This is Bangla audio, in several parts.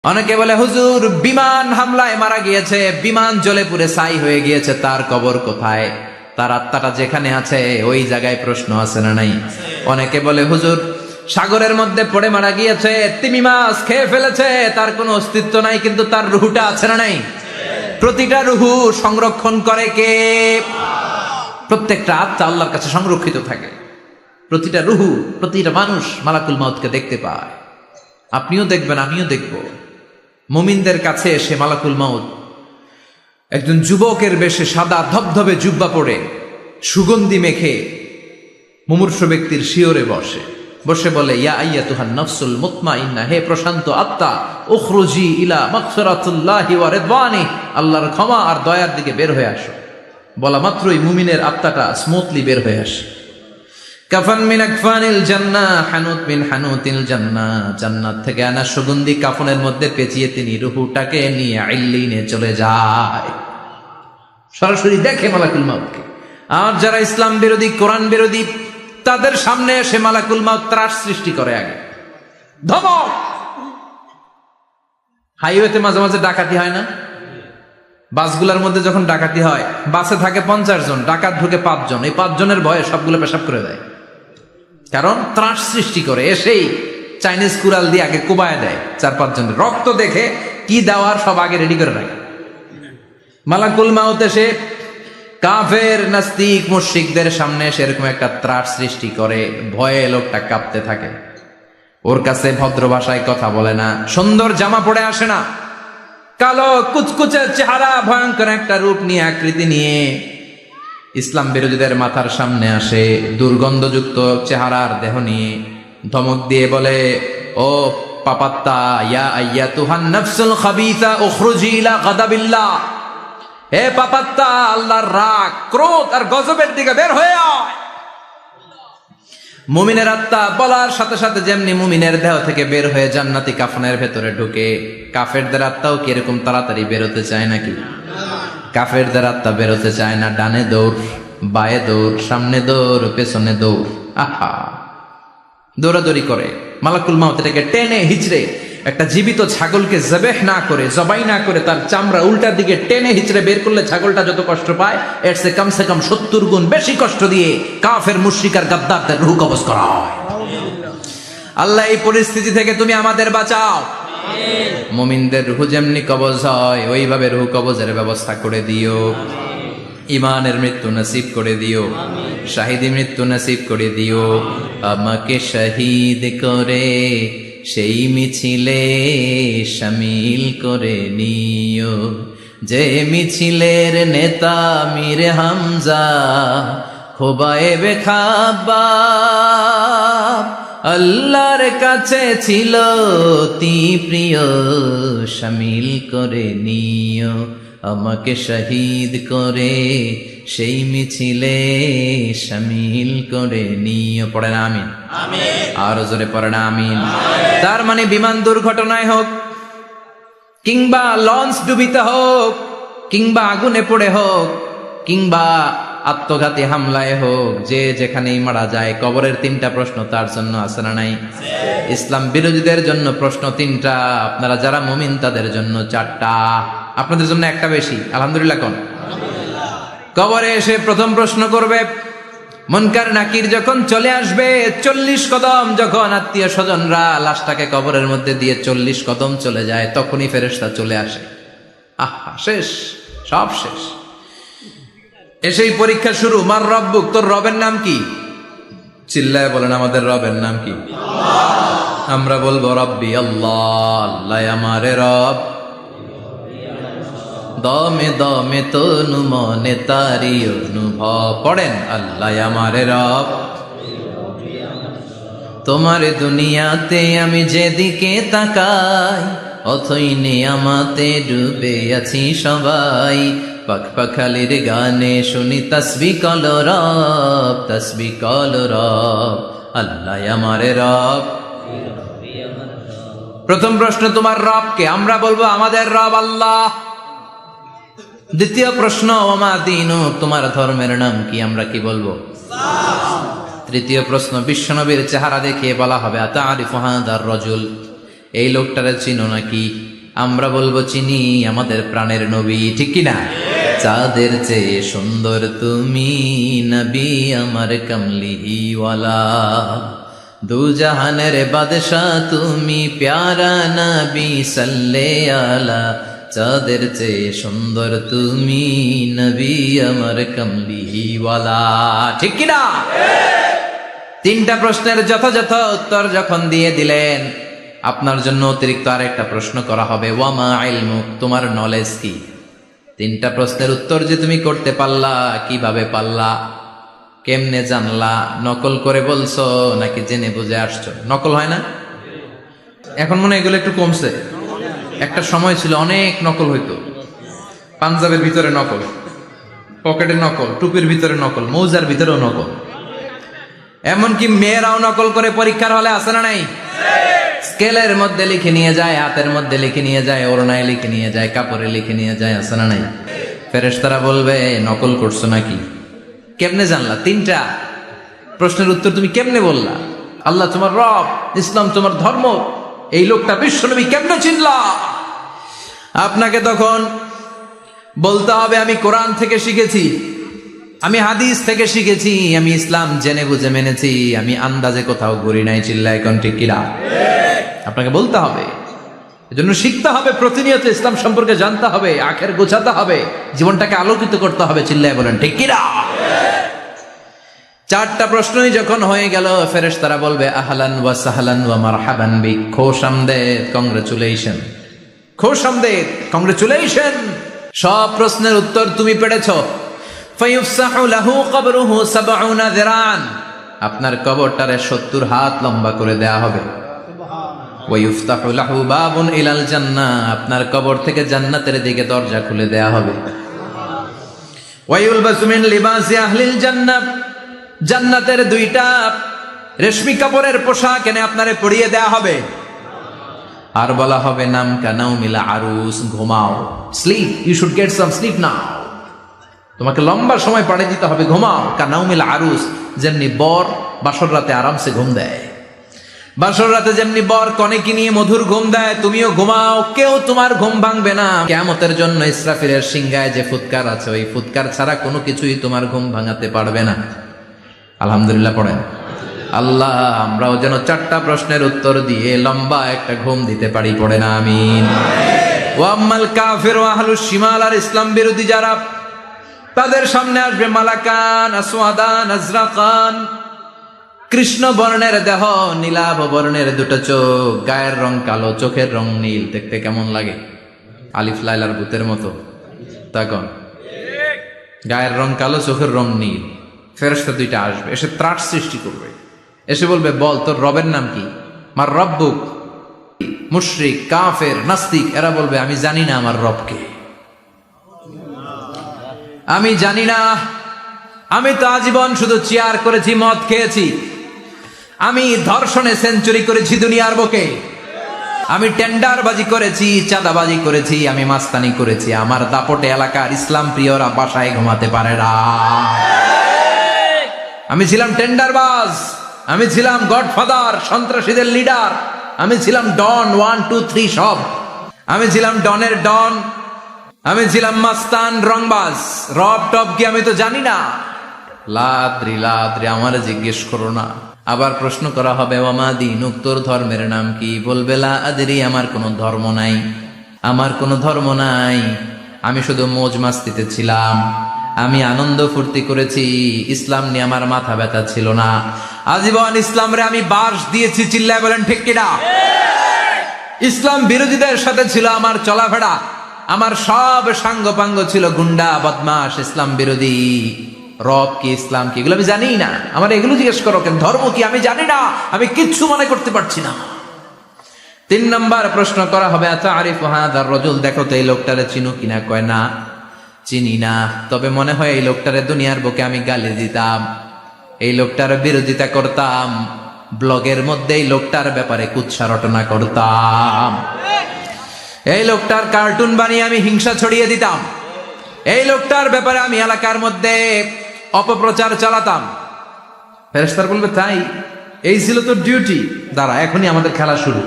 অনেকে বলে হুজুর বিমান হামলায় মারা গিয়েছে, বিমান জ্বলে পুড়ে ছাই হয়ে গিয়েছে, তার কবর কোথায়? তার আত্মাটা যেখানে আছে ওই জায়গায় প্রশ্ন আছে না নাই? অনেকে বলে হুজুর সাগরের মধ্যে পড়ে মারা গিয়েছে, তিমি মাছ খেয়ে ফেলেছে, তার কোনো অস্তিত্ব নাই, কিন্তু তার রুহুটা আছে না নাই? প্রতিটা রুহু সংরক্ষণ করে কে? প্রত্যেকটা আত্মা আল্লাহর কাছে সংরক্ষিত থাকে। প্রতিটা রুহু, প্রতিটা মানুষ মালাকুল মাউতকে দেখতে পায়। আপনিও দেখবেন, আমিও দেখব। মুমিনদের কাছে এসে মালাকুল মাউত একজন যুবকের বেশে সাদা ধবধবে জুব্বা পরে সুগন্ধি মেখে মুমূর্ষু ব্যক্তির শিয়রে বসে বলে, ইয়া আইয়াতুহান নাফসুল মুতমাইন্নাহ, হে প্রশান্ত আত্মা, উখরুজি ইলা মাগফিরাতুল্লাহি ওয়া রিদওয়ানি, আল্লাহর ক্ষমা আর দয়ার দিকে বের হয়ে আসো। বলা মাত্রই মুমিনের আত্মাটা স্মুথলি বের হয়ে আসে। কাফান মিন আকফানিল জান্নাহ, হানুত মিন হানুতিল জান্নাহ, জান্নাত থেকে আনা সুগন্ধি কাফনের মধ্যে পেঁচিয়ে তিনি রূহটাকে নিয়ে ইল্লিনে চলে যায়। সরাসরি দেখে মালাকুল মাউতকে। আর যারা ইসলাম বিরোধী, কোরআন বিরোধী, তাদের সামনে এসে মালাকুল মাউত ত্রাস সৃষ্টি করে। আগে ধমক। হাইওয়েতে মাঝে মাঝে ডাকাতি হয় না? বাসগুলোর মধ্যে যখন ডাকাতি হয়, বাসে থাকে 50 জন, ডাকাত ঢুকে 5 জন, এই 5 জনের ভয়ে সবগুলো পেশাব করে দেয়। কারণ ত্রাস সৃষ্টি করে। এসেই চাইনিজ কুড়াল দিয়ে আগে কুবায় দেয় 4-5 জনের। রক্ত দেখে কি দেওয়ার সব আগে রেডি করে রাখে। মালাকুল মাউত এসে কাফের, নাস্তিক, মুশরিকদের সামনে সেরকম একটা ত্রাস সৃষ্টি করে। ভয়ে লোকটা কাঁপতে থাকে। ওর কাছে ভদ্র ভাষায় কথা বলে না, সুন্দর জামা পরে আসে না, কালো কুচকুচে চেহারা, ভয়ঙ্কর একটা রূপ নিয়ে, আকৃতি নিয়ে ইসলাম বিরোধীদের মাথার সামনে আসে। দুর্গন্ধযুক্ত চেহারার দেহ নিয়ে ধমক দিয়ে বলে, ও পাপাত্তা, ইয়া আইয়াতুহান নাফসুল খাবিসা উখরুজি ইলা গাদাবিল্লাহ, হে পাপাত্তা, আল্লাহর রাগ, ক্রোধ আর গজবের দিকে বের হয়ে আয়। মুমিনের আত্মা বলার সাথে সাথে যেমনি মুমিনের দেহ থেকে বের হয়ে জান্নাতি কাফনের ভেতরে ঢুকে, কাফেরদের আত্মাও কি এরকম তাড়াতাড়ি বেরোতে চায় নাকি? কাফেরদের আত্মা বেরোতে চায় না। ডানে দৌড়, বায়ে দৌড়, সামনে দৌড়, পেছনে দৌড়, আহা, দৌড়াদৌড়ি করে। মালাকুল মাউত এটাকে টেনে হিচড়ে, একটা জীবিত ছাগলকে জবেহ না করে, জবাই না করে, তার চামড়া উল্টার দিকে টেনে হিচড়ে বের করলে ছাগলটা যত কষ্ট পায়, এর চেয়ে কমসে কম 70 গুণ বেশি কষ্ট দিয়ে কাফের, মুশরিক আর গাদ্দারদের রূহ কবজ করা হয়। আল্লাহ, এই পরিস্থিতি থেকে তুমি আমাদের বাঁচাও। মুমিনদের রূহ যেমনি কবজ হয়, ওইভাবে রূহ কবজের ব্যবস্থা করে দিও। ইমানের মৃত্যু নসিব করে দিও, শাহিদি মৃত্যু নসিব করে দিও। আমাকে শহীদ করে সেই মিছিলে শামিল করে নিও, যে মিছিলের নেতা মীর হামজা, খোবায়েবে খাব্বাব, আল্লাহর কাছে ছিল অতি প্রিয়, শামিল করে নিও। আমাকে শহীদ করে সেই মিছিলে শামিল করে নিও। পড়েন আমিন। আরো জোরে পড়েন আমিন। তার মানে বিমান দুর্ঘটনায় হোক, কিংবা লঞ্চ ডুবিতে হোক, কিংবা আগুনে পড়ে হোক, কিংবা আত্মঘাতী হামলায় হোক, যে যেখানেই মারা যায়, কবরের 3টা প্রশ্ন তার জন্য আছে না নাই? ইসলাম বিরোধীদের জন্য প্রশ্ন 3টা, আপনারা যারা মুমিন তাদের জন্য 4টা, আপনাদের জন্য একটা বেশি। আলহামদুলিল্লাহ কোন? কবরে এসে প্রথম প্রশ্ন করবে, মুনকার নাকির যখন চলে আসবে, 40 কদম যখন আত্মীয় স্বজনরা লাশটাকে কবরের মধ্যে দিয়ে 40 কদম চলে যায়, তখনই ফেরেশতা চলে আসে। আহা, শেষ, সব শেষ। এসেই পরীক্ষা শুরু। মার রব্বুক, তোর রবের নাম কি? চিল্লায় বলেন, আমাদের রবের নাম কি? আমরা বলবো রব্বি আল্লাহ, আল্লাহ আমারে রব। দমে দমে তনু মনে তারি অনুভব। পড়েন, আল্লাহ আমারে রব। তোমার দুনিয়াতে আমি যেদিকে তাকাই, অথই নিয়ামতে ডুবে আছি সবাই। পাখপাখালির গানে শুনি তাসবিহ কল রব, তাসবিহ কল রব, আল্লাহ আমারে রব। প্রথম প্রশ্ন, তোমার রব কে? আমরা বলবো আমাদের রব আল্লাহ। দ্বিতীয় প্রশ্ন, ওমা দীনু, তোমার ধর্মের নাম কি? আমরা কি বলবো? তৃতীয় প্রশ্ন, বিশ্বনবীর চেহারা দেখিয়ে বলা হবে, আতারিফু হাদার রাজুল, এই লোকটারে চিনো নাকি? আমরা বলবো চিনি, আমাদের প্রাণের নবী, ঠিক কিনা? চাঁদের চেয়ে সুন্দর তুমি নবী আমার কমলিওয়ালা, দু জাহানের বাদশাহ তুমি প্যারা নবী সাল্লে আলা, চাঁদের চেয়ে সুন্দর তুমি নবী আমার কমলিওয়ালা, ঠিক কিনা? তিনটা প্রশ্নের যথাযথ উত্তর যখন দিয়ে দিলেন, আপনার জন্য অতিরিক্ত আরেকটা প্রশ্ন করা হবে, ওয়ামা ইলমুক, তোমার নলেজ কি? তিনটা প্রশ্নের উত্তর যে তুমি করতে পারলা, কিভাবে পারলা, কেমনে জানলা? নকল করে বলছো নাকি জেনে বুঝে আসছো? নকল হয় না? এখন মনে হয় এগুলো একটু কমছে। একটা সময় ছিল অনেক নকল হইতো, পাঞ্জাবের ভিতরে নকল, পকেটে নকল, টুপির ভিতরে নকল, মৌজার ভিতরেও নকল, এমনকি মেয়েরাও নকল করে পরীক্ষার হলে আসে না নাই? স্কেলের মধ্যে লিখে নিয়ে যায়, হাতের মধ্যে লিখে নিয়ে যায়, ওড়নায় লিখে নিয়ে যায়, কাপড়ে লিখে নিয়ে যায়, আসে না নাই? ফেরেশতারা বলবে নকল করছো নাকি? কেমনে জানলা? তিনটা প্রশ্নের উত্তর তুমি কেমনে বললা? আল্লাহ তোমার রব, ইসলাম তোমার ধর্ম, এই লোকটা বিশ্বনবী, কেমনে চিনলা? আপনাকে তখন বলতে হবে আমি কোরআন থেকে শিখেছি, আমি হাদিস থেকে শিখেছি, আমি ইসলাম জেনে বুঝে মেনেছি, আমি আন্দাজে কোথাও ঘুরি নাই। চিল্লা এখন ঠিক কিনা? আপনাকে বলতে হবে, এজন্য শিখতে হবে, প্রতিনিয়ত ইসলাম সম্পর্কে জানতে হবে, আখের গোছাতে হবে, জীবনটাকে আলোকিত করতে হবে। চিল্লায় বলেন ঠিক কিনা? চারটা প্রশ্নই যখন হয়ে গেল, ফেরেশতারা বলবে আহলান ওয়া সাহলান ওয়া মারহাবান বিক, খোশামদেদ, কংগ্রেচুলেশন, খোশামদেদ, কংগ্রেচুলেশন, সব প্রশ্নের উত্তর তুমি পেরেছো। ফায়ুফসাহু লাহু কবরুহু ৭০ যিরান, আপনার কবরটারে ৭০ হাত লম্বা করে দেয়া হবে। ওয়ায়ুফতাহু লাহু বাবুন ইলাল জান্নাহ, আপনার কবর থেকে জান্নাতের দিকে দরজা খুলে দেয়া হবে। ওয়ায়ুলবাসু মিন লিবাসি আহলিল জান্নাহ, জান্নাতের দুইটা রেশমি কাপড়ের পোশাক এনে আপনারে পরিয়ে দেয়া হবে। আর বলা হবে নাম কানাউ মিলা আরুস, ঘুমাও, sleep, you should get some sleep now, তোমাকে লম্বা সময় পাড়ে দিতে হবে, ঘুমাও। কানাউ মিলা আরুস, যেমনি বর বাসর রাতে আরামসে ঘুম দেয়, বাসর রাতে যেমনি বর কনেকে নিয়ে মধুর ঘুম দেয়, তুমিও ঘুমাও, কেউ তোমার ঘুম ভাঙবে না। কিয়ামতের জন্য ইসরাফিলের সিংহায় যে ফুৎকার আছে, ওই ফুৎকার ছাড়া কোনো কিছুই তোমার ঘুম ভাঙাতে পারবে না। আলহামদুলিল্লাহ পড়েন। আল্লাহ আমরাও যেন চারটা প্রশ্নের উত্তর দিয়ে লম্বা একটা ঘুম দিতে পারি, পড়ে না আমিন। ওয়াম্মাল কাফির ওয়া আহলুশ শিমাল, আর ইসলাম বিরোধী যারা, তাদের সামনে আসবে মালাকান আসওয়াদান আজরাকান, কৃষ্ণ বর্ণের দেহ, নীলাভ বর্ণের দুটো চোখ, গায়ের রং কালো, চোখের রং নীল, দেখতে কেমন লাগে? আলিফ লাইলার ভূতের মতো, তখন গায়ের রং কালো, চোখের রং নীল। ফেরেশতা দুইটা আসবে, এসে ত্রাস সৃষ্টি করবে, এসে বলবে বল তোর রবের নাম কি? মার রব্বুক। মুশরিক, কাফের, নাস্তিক এরা বলবে আমি জানি না আমার রবকে, আমি জানি না, আমি তো আজীবন শুধু চেয়ার করেছি, মদ খেয়েছি, আমি ধর্ষণে সেঞ্চুরি করেছি দুনিয়ার বুকে, আমি টেন্ডারবাজি করেছি, চাঁদাবাজি করেছি, আমি মাস্তানি করেছি, আমার দাপটে এলাকার ইসলাম প্রিয়রা বাসায় ঘুমাতে পারে না। আমি ছিলাম টেন্ডারবাজ, আমি ছিলাম গডফাদার, সন্ত্রাসীদের লিডার, আমি ছিলাম ডন 1 2 3 সব, আমি ছিলাম ডনের ডন, আমি ছিলাম মাস্তান, রংবাজ, রব টপ কি আমি তো জানি না। লাদ্রি লাদ্রি, আমার জিজ্ঞেস করো না। আবার প্রশ্ন করা হবে ওয়ামা দীনুক, তোর ধর্মের নাম কি? বলবে লা আদরি, আমার কোনো ধর্ম নাই, আমার কোনো ধর্ম নাই, আমি শুধু মৌজ মাস্তিতে ছিলাম, আমি আনন্দ ফুর্তি করেছি, ইসলাম নিয়ে আমার মাথা ব্যথা ছিল না, আজীবন ইসলামরে আমি বাস দিয়েছি। চিল্লায় বলেন ঠিক কিনা? ইসলাম বিরোধীদের সাথে ছিল আমার চলাফেরা, আমার সব সাঙ্গপাঙ্গ ছিল গুন্ডা, বদমাশ, ইসলাম বিরোধী। রব কি, ইসলাম কি, এগুলো আমি জানি না, আমার এগুলো জিজ্ঞেস করো কেন? ধর্ম কি আমি জানি না, আমি কিচ্ছু মনে করতে পারছি না। 3 নম্বর প্রশ্ন করা হবে আতারিফু হাযার রাজুল, দেখো তো এই লোকটারে চিনো কিনা? কয় না, চিনি না, তবে মনে হয় এই লোকটারে দুনিয়ার বুকে আমি গালি দিতাম, এই লোকটার বিরোধিতা করতাম, ব্লগের মধ্যে এই লোকটার ব্যাপারে কুৎসা রটনা করতাম, এই লোকটার কার্টুন বানিয়ে আমি হিংসা ছড়িয়ে দিতাম, এই লোকটার ব্যাপারে আমি এলাকার মধ্যে অপপ্রচার চালাতাম। ফেরেশতারা বলবে তাই, এই ছিল তোর ডিউটি, দাঁড়া এখনই আমাদের খেলা শুরু।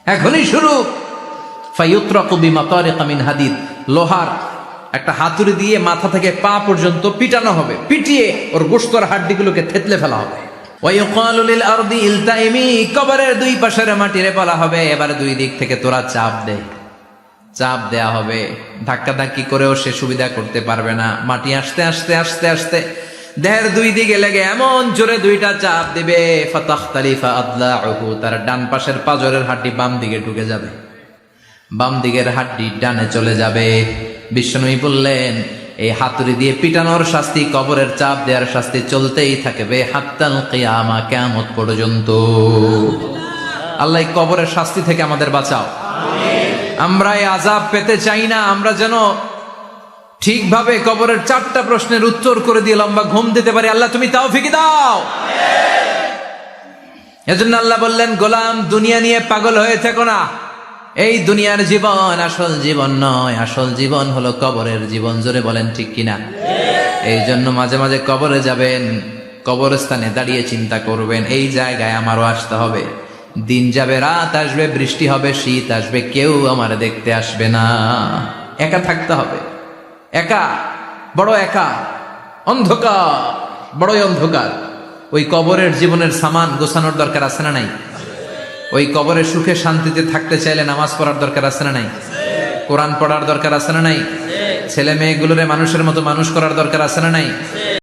এখনই শুরু। ফায়ুতরাকু বিমাতারিকা মিন হাদিদ, লোহার একটা হাতুড়ি দিয়ে মাথা থেকে পা পর্যন্ত পিটানো হবে, পিটিয়ে ওর গোশতর হাড্ডিগুলোকে থেতলে ফেলা হবে। ওয়ায়ুকালু লিল আরদি ইলতাইমি, কবরের দুই পাশের মাটিরে বলা হবে এবার দুই দিক থেকে তোরা চাপ দে। চাপ দেয়া হবে, ধাক্কা ধাক্কি করেও সে সুবিধা করতে পারবে না। মাটি আস্তে আস্তে আস্তে আস্তে দেহের দুই দিকে লেগে এমন জোরে দুইটা চাপ দিবে, ফাতাখতালিফা আদলাউহু, তার ডান পাশের পাজরের হাড্ডি বাম দিকে ঢুকে যাবে, বাম দিকের হাড্ডি ডানে চলে যাবে। বিশ্বনবী বললেন এই হাতুড়ি দিয়ে পিটানোর শাস্তি, কবরের চাপ দেওয়ার শাস্তি চলতেই থাকবে হাত্তাল কিয়ামা, কিয়ামত পর্যন্ত। আল্লাহ এই কবরের শাস্তি থেকে আমাদের বাঁচাও। আমরা এই আযাব পেতে চাই না, আমরা যেন ঠিকভাবে কবরের 4টা প্রশ্নের উত্তর করে দিয়ে লম্বা ঘুম দিতে পারি। আল্লাহ তুমি তৌফিক দাও। এজন্য আল্লাহ বললেন, গোলাম দুনিয়া নিয়ে পাগল হয়ে থেকো না। এই দুনিয়ার জীবন আসল জীবন নয়, আসল জীবন হলো কবরের জীবন। জোরে বলেন ঠিক কিনা? এই জন্য মাঝে মাঝে কবরে যাবেন, কবরস্থানে দাঁড়িয়ে চিন্তা করবেন এই জায়গায় আমারও আসতে হবে। দিন যাবে, রাত আসবে, বৃষ্টি হবে, শীত আসবে, কেউ আমার দেখতে আসবে না। একা থাকতে হবে, একা, বড় একা, অন্ধকার, বড়ই অন্ধকার। ওই কবরের জীবনের সামান গোছানোর দরকার আছে না নাই? ওই কবরে সুখে শান্তিতে থাকতে চাইলে নামাজ পড়ার দরকার আছে না নাই? কোরআন পড়ার দরকার আছে না নাই? ছেলে মেয়েগুলোরে মানুষের মতো মানুষ করার দরকার আছে না নাই?